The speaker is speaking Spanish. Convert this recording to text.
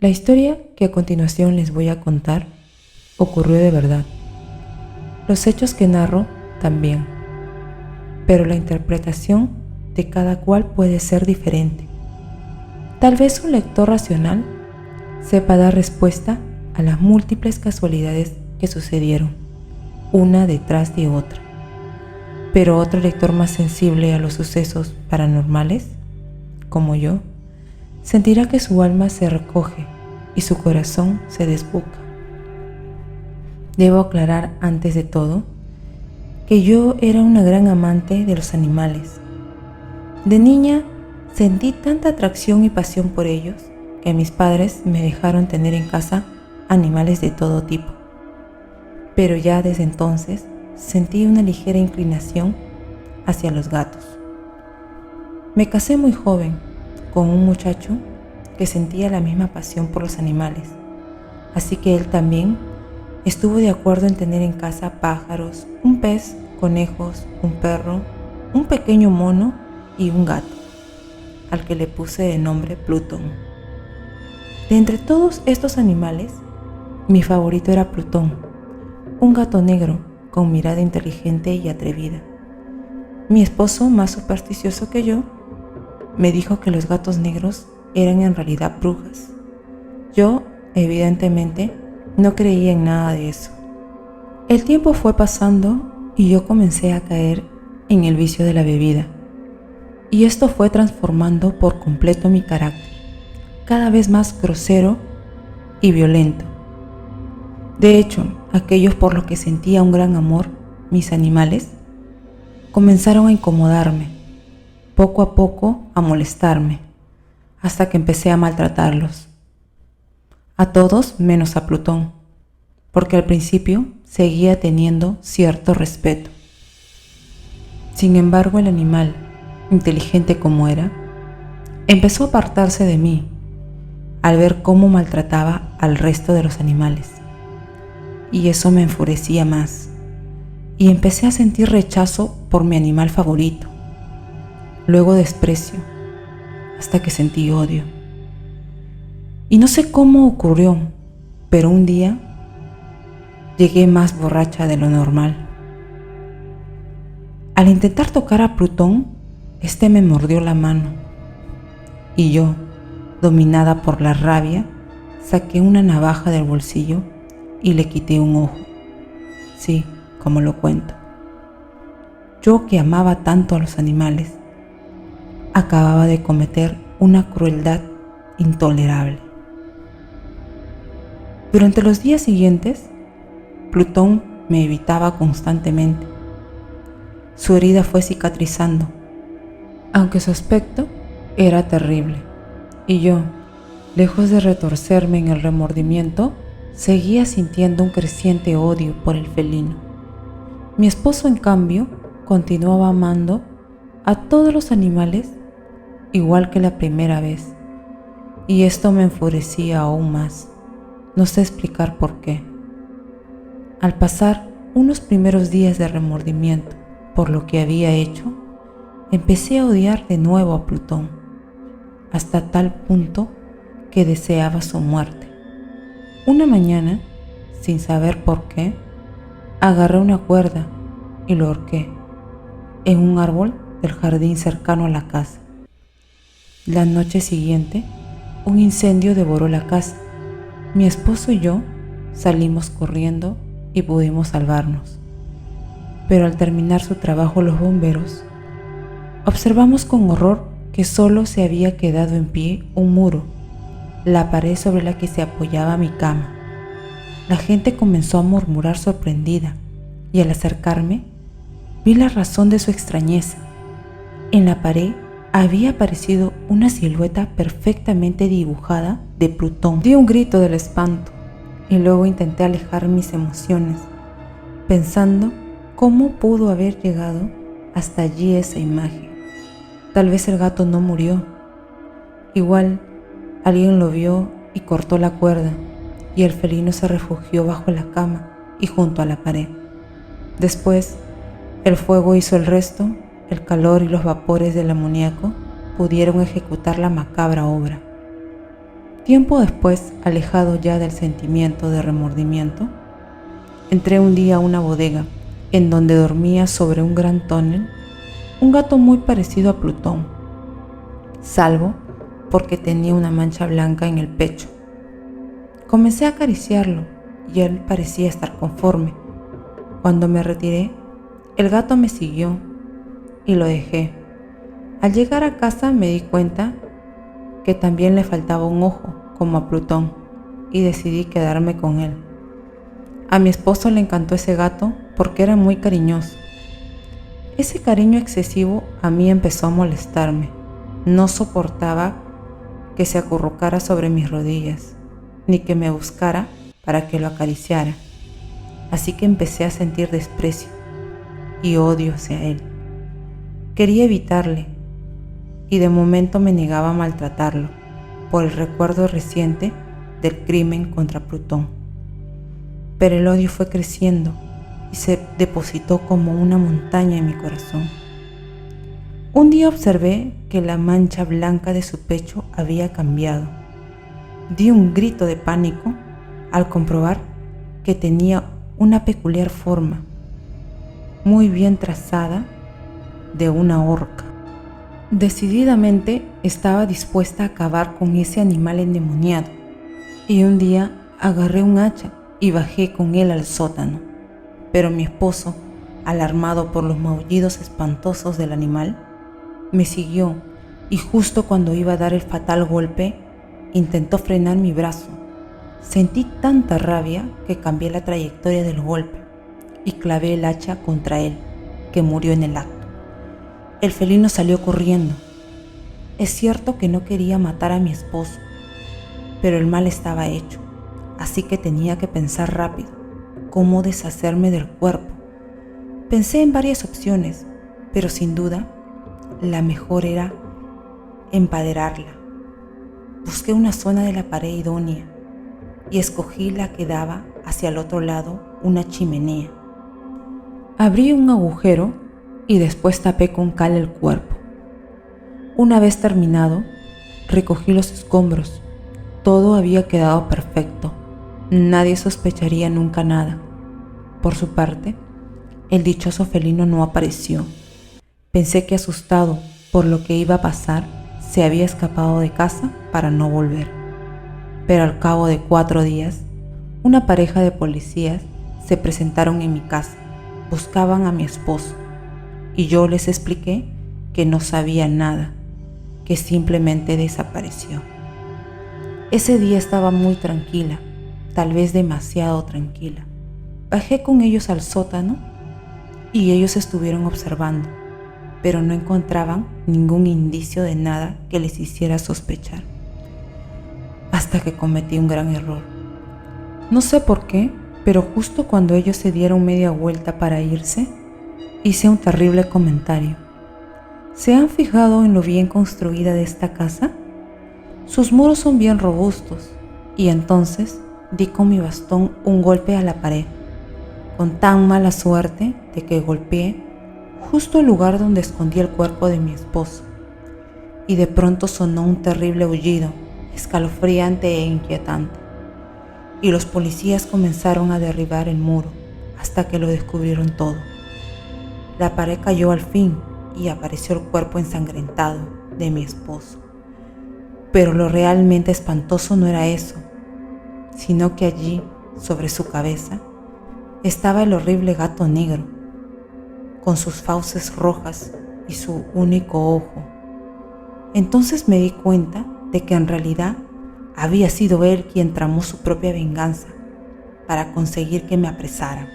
La historia que a continuación les voy a contar ocurrió de verdad. Los hechos que narro también, pero la interpretación de cada cual puede ser diferente. Tal vez un lector racional sepa dar respuesta a las múltiples casualidades que sucedieron, una detrás de otra. Pero otro lector más sensible a los sucesos paranormales, como yo, sentirá que su alma se recoge y su corazón se desboca. Debo aclarar antes de todo que yo era una gran amante de los animales. De niña sentí tanta atracción y pasión por ellos que mis padres me dejaron tener en casa animales de todo tipo. Pero ya desde entonces sentí una ligera inclinación hacia los gatos. Me casé muy joven con un muchacho que sentía la misma pasión por los animales, así que él también estuvo de acuerdo en tener en casa pájaros, un pez, conejos, un perro, un pequeño mono y un gato, al que le puse de nombre Plutón. De entre todos estos animales, mi favorito era Plutón, un gato negro con mirada inteligente y atrevida. Mi esposo, más supersticioso que yo, me dijo que los gatos negros eran en realidad brujas. Yo, evidentemente, no creía en nada de eso. El tiempo fue pasando y yo comencé a caer en el vicio de la bebida. Y esto fue transformando por completo mi carácter, cada vez más grosero y violento. De hecho, aquellos por los que sentía un gran amor, mis animales, comenzaron a incomodarme, poco a poco a molestarme, hasta que empecé a maltratarlos. A todos menos a Plutón, porque al principio seguía teniendo cierto respeto. Sin embargo, el animal, inteligente como era, empezó a apartarse de mí al ver cómo maltrataba al resto de los animales. Y eso me enfurecía más, y empecé a sentir rechazo por mi animal favorito, luego desprecio, hasta que sentí odio. Y no sé cómo ocurrió, pero un día llegué más borracha de lo normal. Al intentar tocar a Plutón, este me mordió la mano, y yo, dominada por la rabia, saqué una navaja del bolsillo y le quité un ojo. Sí, como lo cuento. Yo, que amaba tanto a los animales, acababa de cometer una crueldad intolerable. Durante los días siguientes, Plutón me evitaba constantemente. Su herida fue cicatrizando, aunque su aspecto era terrible, y yo, lejos de retorcerme en el remordimiento, seguía sintiendo un creciente odio por el felino. Mi esposo, en cambio, continuaba amando a todos los animales igual que la primera vez, y esto me enfurecía aún más. No sé explicar por qué. Al pasar unos primeros días de remordimiento por lo que había hecho, empecé a odiar de nuevo a Plutón, hasta tal punto que deseaba su muerte. Una mañana, sin saber por qué, agarré una cuerda y lo ahorqué en un árbol del jardín cercano a la casa. La noche siguiente, un incendio devoró la casa. Mi esposo y yo salimos corriendo y pudimos salvarnos. Pero al terminar su trabajo los bomberos, observamos con horror que solo se había quedado en pie un muro, la pared sobre la que se apoyaba mi cama. La gente comenzó a murmurar sorprendida, y al acercarme, vi la razón de su extrañeza. En la pared había aparecido una silueta perfectamente dibujada de Plutón. Di un grito del espanto y luego intenté alejar mis emociones, pensando cómo pudo haber llegado hasta allí esa imagen. Tal vez el gato no murió. Igual alguien lo vio y cortó la cuerda, y el felino se refugió bajo la cama y junto a la pared. Después, el fuego hizo el resto. El calor y los vapores del amoníaco pudieron ejecutar la macabra obra. Tiempo después, alejado ya del sentimiento de remordimiento, entré un día a una bodega en donde dormía sobre un gran tonel un gato muy parecido a Plutón, salvo porque tenía una mancha blanca en el pecho. Comencé a acariciarlo y él parecía estar conforme. Cuando me retiré, el gato me siguió y lo dejé. Al llegar a casa me di cuenta que también le faltaba un ojo, como a Plutón, y decidí quedarme con él. A mi esposo le encantó ese gato porque era muy cariñoso. Ese cariño excesivo a mí empezó a molestarme. No soportaba que se acurrucara sobre mis rodillas, ni que me buscara para que lo acariciara. Así que empecé a sentir desprecio y odio hacia él. Quería evitarle y de momento me negaba a maltratarlo por el recuerdo reciente del crimen contra Plutón. Pero el odio fue creciendo y se depositó como una montaña en mi corazón. Un día observé que la mancha blanca de su pecho había cambiado. Di un grito de pánico al comprobar que tenía una peculiar forma, muy bien trazada, de una orca. Decididamente estaba dispuesta a acabar con ese animal endemoniado, y un día agarré un hacha y bajé con él al sótano. Pero mi esposo, alarmado por los maullidos espantosos del animal, me siguió y justo cuando iba a dar el fatal golpe, intentó frenar mi brazo. Sentí tanta rabia que cambié la trayectoria del golpe y clavé el hacha contra él, que murió en el acto. El felino salió corriendo. Es cierto que no quería matar a mi esposo, pero el mal estaba hecho, así que tenía que pensar rápido cómo deshacerme del cuerpo. Pensé en varias opciones, pero sin duda la mejor era empaderarla. Busqué una zona de la pared idónea y escogí la que daba hacia el otro lado una chimenea. Abrí un agujero y después tapé con cal el cuerpo. Una vez terminado, recogí los escombros. Todo había quedado perfecto. Nadie sospecharía nunca nada. Por su parte, el dichoso felino no apareció. Pensé que asustado por lo que iba a pasar, se había escapado de casa para no volver. Pero al cabo de 4 días, una pareja de policías se presentaron en mi casa. Buscaban a mi esposo y yo les expliqué que no sabía nada, que simplemente desapareció. Ese día estaba muy tranquila, tal vez demasiado tranquila. Bajé con ellos al sótano y ellos estuvieron observando, pero no encontraban ningún indicio de nada que les hiciera sospechar. Hasta que cometí un gran error. No sé por qué, pero justo cuando ellos se dieron media vuelta para irse, hice un terrible comentario. ¿Se han fijado en lo bien construida de esta casa? Sus muros son bien robustos, y entonces di con mi bastón un golpe a la pared, con tan mala suerte de que golpeé justo el lugar donde escondí el cuerpo de mi esposo, y de pronto sonó un terrible aullido, escalofriante e inquietante, y los policías comenzaron a derribar el muro hasta que lo descubrieron todo. La pared cayó al fin y apareció el cuerpo ensangrentado de mi esposo. Pero lo realmente espantoso no era eso, sino que allí, sobre su cabeza, estaba el horrible gato negro, con sus fauces rojas y su único ojo. Entonces me di cuenta de que en realidad había sido él quien tramó su propia venganza para conseguir que me apresaran.